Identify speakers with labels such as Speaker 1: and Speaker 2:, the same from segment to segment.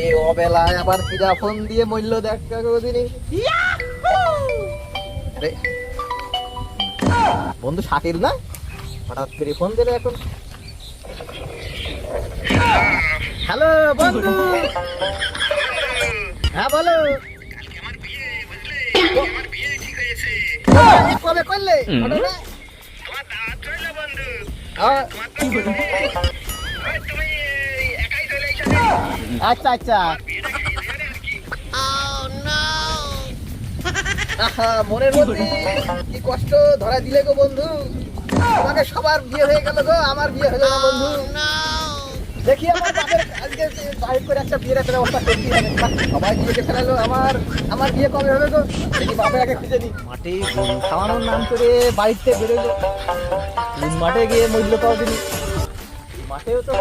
Speaker 1: এই অবেলায় আবার কিরা ফোন দিয়ে মূল্য দেখা কোনদিনই। আরে বন্ধু শাকির না, হঠাৎ করে ফোন দিলে এখন। হ্যালো বন্ধু, হ্যাঁ বলো। কবে করলে? আচ্ছা আচ্ছা, মনের মধ্যে কি কষ্ট ধরা দিলে গো বন্ধু। তোমাকে সবার বিয়ে হয়ে গেল গো, আমার বিয়ে হলো না বন্ধু। দেখি আমার বাপের আজকে বাইরে করে একটা বিয়ের একটা ব্যবস্থা করতে হবে। সবাই বিয়েকে ফেলালো, আমার বিয়ে কবে হবে গো? দেখি বাপের আগে খুঁজে দিই। মাঠে খাওয়ানোর নাম করে বাড়িতে বেরোলো, মাঠে গিয়ে মূল্য পাও দিন। মাঠেও তো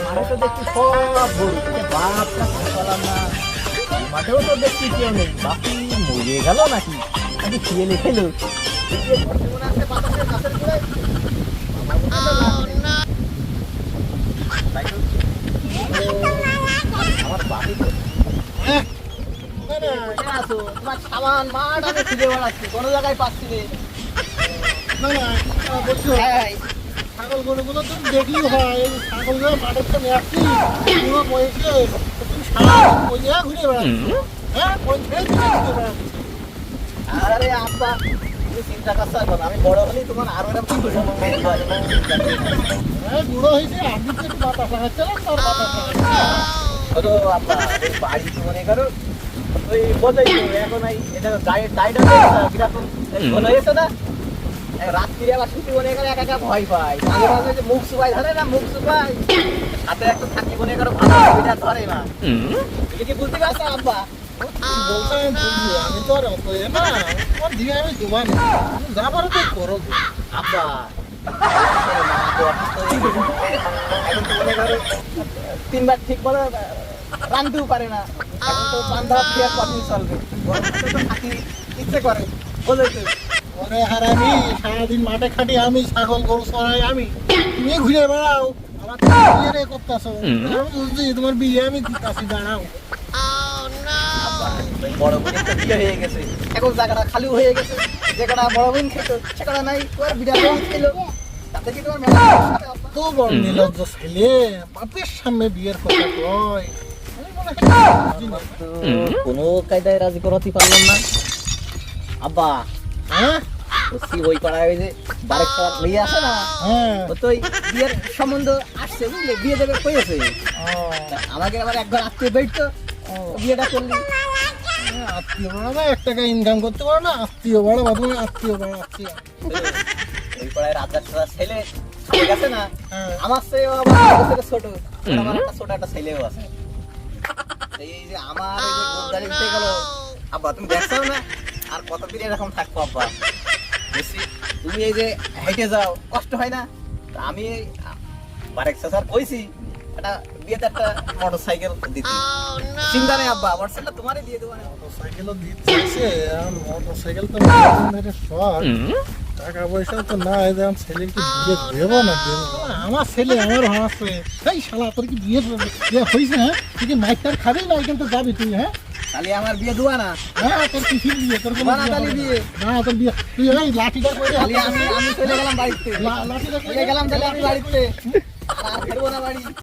Speaker 1: মাঠে তো দেখছি সব গরু, বাপটা বললাম না। মাঠেও তো দেখছি কেউ নেই, বাপি মরে গেল নাকি নাকি খেয়ে খেলো। আমার বাপি তো তোমার সামান মাঠ আমি খুঁজে বেড়াচ্ছি, কোনো জায়গায় পাচ্ছি রে।
Speaker 2: ছাগল গরুগুলো তুমি দেখলেও হয়, ছাগলগুলো মাঠের তো নেচ্ছি পুরো বয়সে তুমি সারা ঘুরে বেড়াচ্ছি। হ্যাঁ, কোন ছেড়ে ঘুরে বেড়াচ্ছি।
Speaker 1: আরে আব্বা তুমি চিন্তা করছো এখন, আমি বড় হলেই তোমার আরো এরকম
Speaker 2: বুড়ো হয়েছে, আমি তো একটু বাতাস লাগাচ্ছে না, তোর বাতাস লাগাচ্ছে।
Speaker 1: আব্বা বাড়ি মনে করো ওই বোঝাই এখন এটা গায়ের টাইটা কিরকম মনে হয়েছে না। রাত্রি আবার ছুটি মনে করে একা একা ভয় পাই, মাঝে মাঝে যে মুখ সুপাই ধরে না, মুখ সুপাই হাতে একটা থাকি মনে করো ভালো এটা ধরে না। তুমি কি বুঝতে পারছো আব্বা?
Speaker 2: বলতে আমি বুঝলি, আমি তো আর অত না, তোমার দিকে আমি জোয়ান, তুমি যা পারো তো করো
Speaker 1: আব্বা। এখন তো মনে করো তিনবার ঠিক বলে রাঁধতেও পারে না, এখন তো বান্ধব খেয়ে কদিন চলবে, থাকি ইচ্ছে করে বোঝাইতে।
Speaker 2: ওরে হারামি, সারাদিন মাঠে খাটি আমি, ছাগল গরু চড়াই আমি, তুমি ঘুরে বেড়াও, আমার বিয়ে রে করতেছো। আমি বুঝছি তোমার বিয়ে আমি দিতাছি, দাঁড়াও।
Speaker 1: বড় বোনের তো বিয়ে হয়ে গেছে, এখন জায়গাটা খালি হয়ে গেছে। যে কটা বড় বোন খেত সে কটা নাই, তোমার বিড়াল ছিল, তাতে কি তোমার মেলা
Speaker 2: তো বড় নির্লজ্জ ছেলে, বাপের সামনে বিয়ের কথা কয়।
Speaker 1: কোনো কায়দায় রাজি করাতে পারলাম না আব্বা।
Speaker 2: হ্যাঁ,
Speaker 1: ওই পাড়ায় ওই যে বারেক মেয়ে আছে না,
Speaker 2: হ্যাঁ,
Speaker 1: ও তো বিয়ের সম্বন্ধ আসছে বুঝলে, বিয়ে দেবে কইছে। আমাকে আবার একবার আত্মীয় বেড়তো, বিয়েটা করলি।
Speaker 2: আত্মীয় বড় না, 1 টাকা ইনকাম করতে পারো না, আত্মীয় বড় বাবু, আত্মীয় বড় আত্মীয়।
Speaker 1: ওই পাড়ায় রাজার ছেলে ঠিক আছে না,
Speaker 2: হ্যাঁ,
Speaker 1: আমার চেয়ে আবার ছোট, আমার একটা ছোট একটা ছেলেও আছে। এই যে আমার এই যে গোদারি উঠে গেল আব্বা, তুমি দেখছো না আর কতদিন এরকম থাকবো আব্বা। বুঝছি তুমি এই যে হেঁটে যাও কষ্ট হয় না, আমি বারেক স্যার কইছি একটা বিয়েতে একটা মোটরসাইকেল দিতে, চিন্তা নেই আব্বা, মোটরসাইকেল তোমারই দিয়ে দেবো।
Speaker 2: মোটরসাইকেলও দিচ্ছে, মোটরসাইকেল তো শখ, টাকা পয়সা তো না, ছেলেকে বিয়ে দেবো না দেবো। আমার ছেলে আমার ভাবছে, এই শালা তোর কি বিয়ে হয়েছে? হ্যাঁ, তুই কি মাইকটার খাবি না কিন্তু যাবি তুই? হ্যাঁ,
Speaker 1: তাহলে আমার বিয়ে দেওয়া না?
Speaker 2: হ্যাঁ, তোর কিসির বিয়ে? তোর কোনো
Speaker 1: বিয়ে
Speaker 2: না, তোর বিয়ে তুই এই লাঠিটা করে
Speaker 1: আমি চলে গেলাম বাড়িতে,
Speaker 2: লাঠিটা
Speaker 1: চলে গেলাম তাহলে আমি বাড়িতে আর ফিরবো না বাড়ি।